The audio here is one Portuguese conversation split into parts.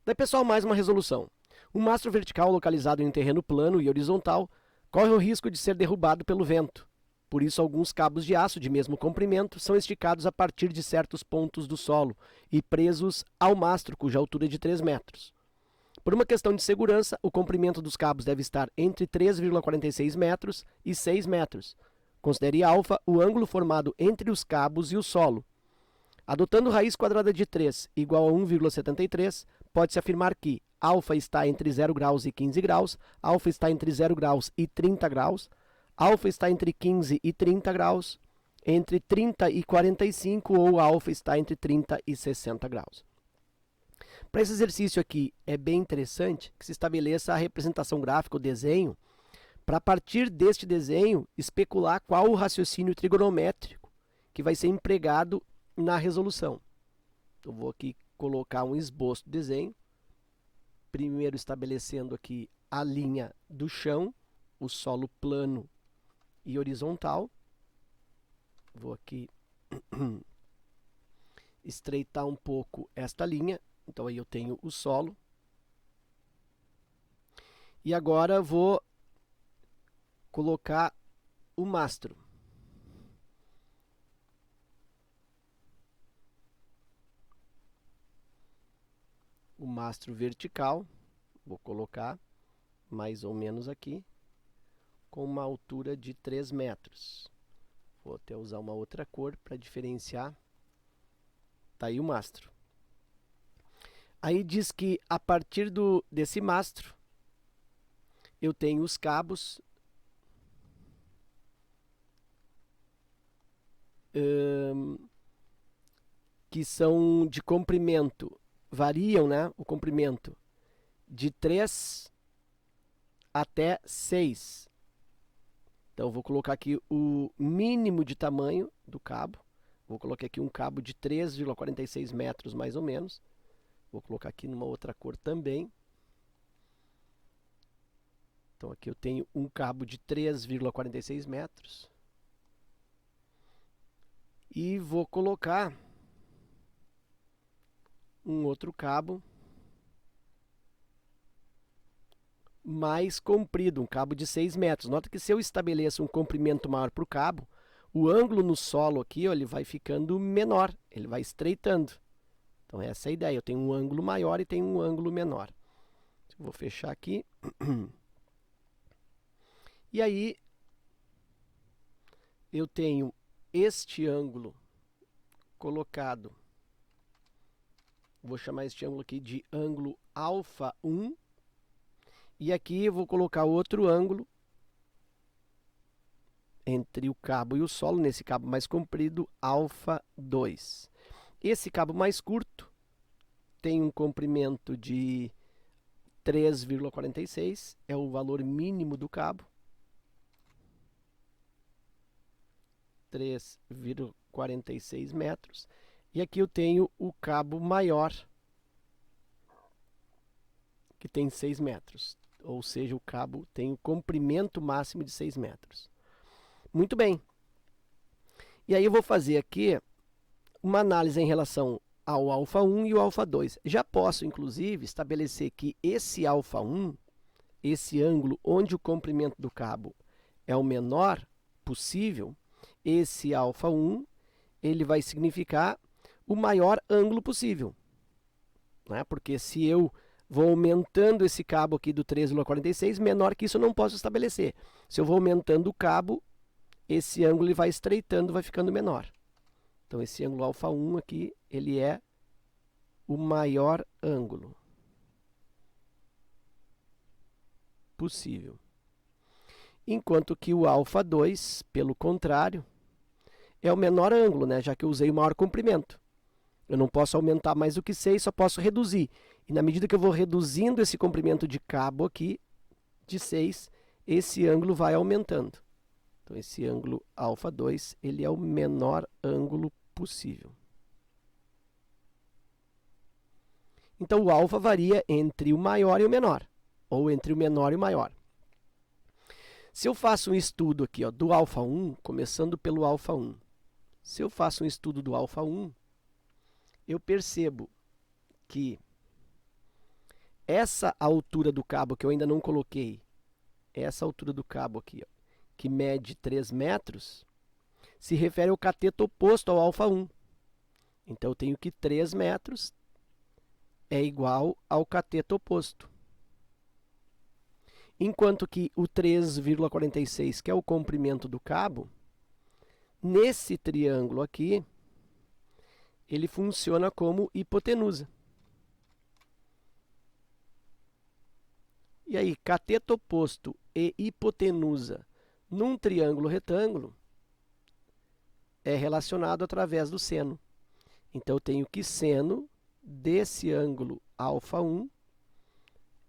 Daí, pessoal, mais uma resolução. Um mastro vertical localizado em um terreno plano e horizontal corre o risco de ser derrubado pelo vento. Por isso, alguns cabos de aço de mesmo comprimento são esticados a partir de certos pontos do solo e presos ao mastro, cuja altura é de 3 metros. Por uma questão de segurança, o comprimento dos cabos deve estar entre 3,46 metros e 6 metros. Considere alfa o ângulo formado entre os cabos e o solo. Adotando raiz quadrada de 3 igual a 1,73, pode-se afirmar que alfa está entre 0 graus e 15 graus, alfa está entre 0 graus e 30 graus, alfa está entre 15 e 30 graus, entre 30 e 45 ou alfa está entre 30 e 60 graus. Para esse exercício aqui é bem interessante que se estabeleça a representação gráfica, o desenho, para a partir deste desenho especular qual o raciocínio trigonométrico que vai ser empregado na resolução. Eu vou aqui colocar um esboço do desenho, primeiro estabelecendo aqui a linha do chão, o solo plano e horizontal. Vou aqui estreitar um pouco esta linha, então aí eu tenho o solo. E agora vou colocar o mastro. O mastro vertical, vou colocar mais ou menos aqui, com uma altura de 3 metros. Vou até usar uma outra cor para diferenciar. Está aí o mastro. Aí diz que a partir desse mastro, eu tenho os cabos que são de comprimento, variam, né, o comprimento de 3 até 6. Então, eu vou colocar aqui o mínimo de tamanho do cabo. Vou colocar aqui um cabo de 3,46 metros, mais ou menos. Vou colocar aqui numa outra cor também. Então, aqui eu tenho um cabo de 3,46 metros. E vou colocar um outro cabo mais comprido, um cabo de 6 metros. Nota que se eu estabeleço um comprimento maior para o cabo, o ângulo no solo aqui, ó, ele vai ficando menor, ele vai estreitando. Então essa é a ideia, eu tenho um ângulo maior e tenho um ângulo menor. Vou fechar aqui. E aí, eu tenho este ângulo colocado, vou chamar este ângulo aqui de ângulo alfa 1, e aqui eu vou colocar outro ângulo entre o cabo e o solo, nesse cabo mais comprido, alfa 2. Esse cabo mais curto tem um comprimento de 3,46, é o valor mínimo do cabo. 3,46 metros. E aqui eu tenho o cabo maior, que tem 6 metros. Ou seja, o cabo tem o comprimento máximo de 6 metros. Muito bem. E aí eu vou fazer aqui uma análise em relação ao alfa 1 e o alfa 2. Já posso, inclusive, estabelecer que esse alfa 1, esse ângulo onde o comprimento do cabo é o menor possível, esse alfa 1, ele vai significar o maior ângulo possível, né? Porque se eu vou aumentando esse cabo aqui do 3,46, menor que isso eu não posso estabelecer. Se eu vou aumentando o cabo, esse ângulo ele vai estreitando, vai ficando menor. Então, esse ângulo alfa 1 aqui, ele é o maior ângulo possível. Enquanto que o alfa 2, pelo contrário, é o menor ângulo, né? Já que eu usei o maior comprimento. Eu não posso aumentar mais do que 6, só posso reduzir. E na medida que eu vou reduzindo esse comprimento de cabo aqui, de 6, esse ângulo vai aumentando. Então, esse ângulo alfa 2, ele é o menor ângulo possível. Então, o alfa varia entre o maior e o menor, ou entre o menor e o maior. Se eu faço um estudo aqui, ó, do alfa 1, começando pelo alfa 1, se eu faço um estudo do alfa 1, eu percebo que essa altura do cabo que eu ainda não coloquei, essa altura do cabo aqui, ó, que mede 3 metros, se refere ao cateto oposto ao α1. Então, eu tenho que 3 metros é igual ao cateto oposto. Enquanto que o 3,46, que é o comprimento do cabo, nesse triângulo aqui, ele funciona como hipotenusa. E aí, cateto oposto e hipotenusa num triângulo retângulo é relacionado através do seno. Então, eu tenho que seno desse ângulo α1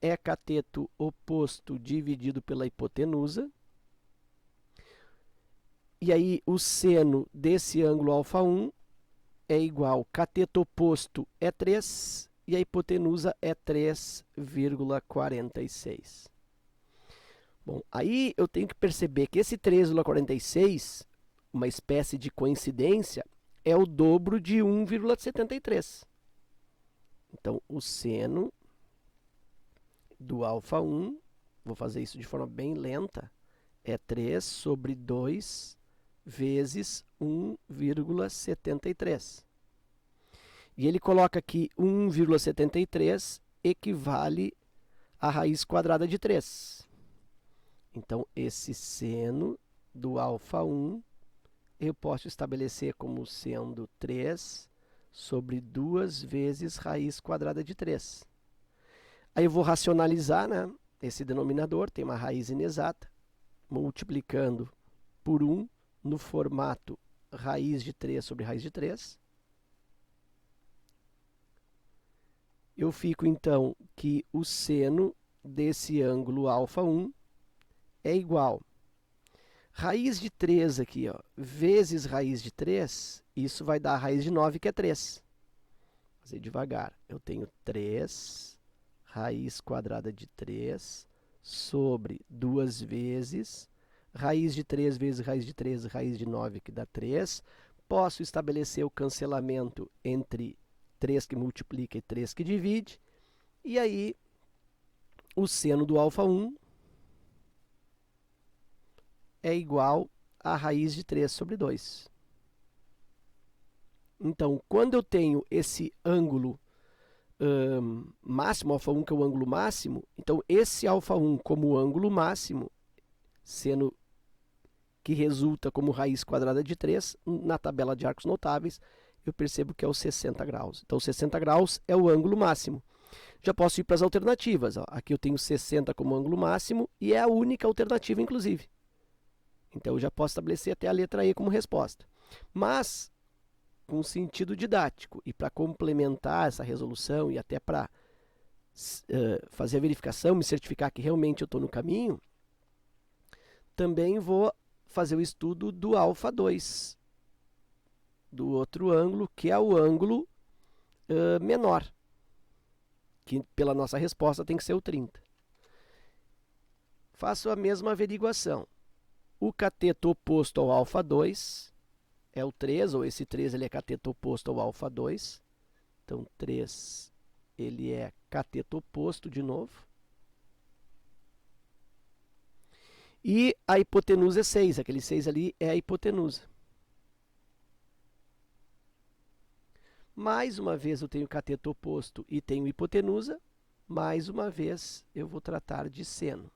é cateto oposto dividido pela hipotenusa. E aí, o seno desse ângulo α1 é igual, cateto oposto é 3 e a hipotenusa é 3,46. Bom, aí eu tenho que perceber que esse 3,46, uma espécie de coincidência, é o dobro de 1,73. Então, o seno do α1, vou fazer isso de forma bem lenta, é 3 sobre 2 vezes 1,73. E ele coloca aqui 1,73 equivale à raiz quadrada de 3. Então, esse seno do α1 eu posso estabelecer como sendo 3 sobre 2 vezes raiz quadrada de 3. Aí eu vou racionalizar, né? Esse denominador, tem uma raiz inexata, multiplicando por 1 no formato raiz de 3 sobre raiz de 3. Eu fico, então, que o seno desse ângulo α1 é igual raiz de 3 aqui, ó, vezes raiz de 3, isso vai dar a raiz de 9, que é 3. Vou fazer devagar. Eu tenho 3 raiz quadrada de 3 sobre 2 vezes raiz de 3 vezes raiz de 3, raiz de 9, que dá 3. Posso estabelecer o cancelamento entre 3 que multiplica e 3 que divide. E aí, o seno do α1 é igual a raiz de 3 sobre 2. Então, quando eu tenho esse ângulo máximo, α1, que é o ângulo máximo, então esse α1 como ângulo máximo, sendo que resulta como raiz quadrada de 3, na tabela de arcos notáveis, eu percebo que é os 60 graus. Então, 60 graus é o ângulo máximo. Já posso ir para as alternativas. Ó. Aqui eu tenho 60 como ângulo máximo e é a única alternativa, inclusive. Então, eu já posso estabelecer até a letra E como resposta. Mas, com sentido didático e para complementar essa resolução e até para fazer a verificação, me certificar que realmente eu estou no caminho, também vou fazer o estudo do α2, do outro ângulo, que é o ângulo menor, que pela nossa resposta tem que ser o 30. Faço a mesma averiguação. O cateto oposto ao α2 é o 3, ou esse 3 ele é cateto oposto ao α2. Então, 3 ele é cateto oposto de novo. E a hipotenusa é 6, aquele 6 ali é a hipotenusa. Mais uma vez eu tenho cateto oposto e tenho hipotenusa, mais uma vez eu vou tratar de seno.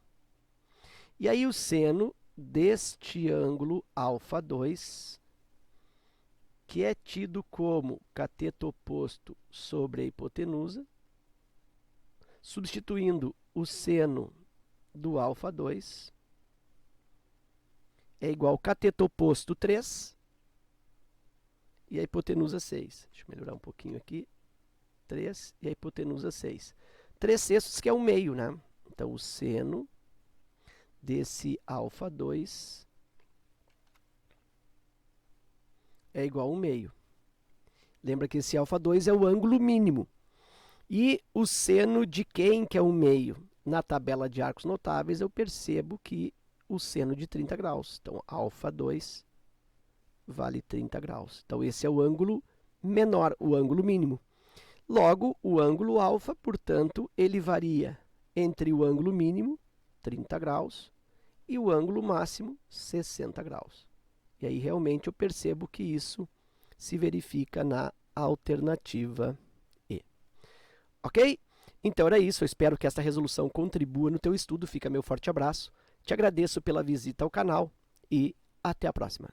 E aí o seno deste ângulo α2, que é tido como cateto oposto sobre a hipotenusa, substituindo o seno do α2, é igual a cateto oposto 3 e a hipotenusa 6. Deixa eu melhorar um pouquinho aqui. 3 e a hipotenusa 6. 3/6, que é 1/2, né? Então, o seno desse α2 é igual a 1/2. Lembra que esse α2 é o ângulo mínimo. E o seno de quem que é 1/2? Na tabela de arcos notáveis, eu percebo que o seno de 30 graus. Então, α2 vale 30 graus. Então, esse é o ângulo menor, o ângulo mínimo. Logo, o ângulo alfa, portanto, ele varia entre o ângulo mínimo, 30 graus, e o ângulo máximo, 60 graus. E aí, realmente, eu percebo que isso se verifica na alternativa E. Ok? Então, era isso. Eu espero que esta resolução contribua no teu estudo. Fica meu forte abraço. Te agradeço pela visita ao canal e até a próxima.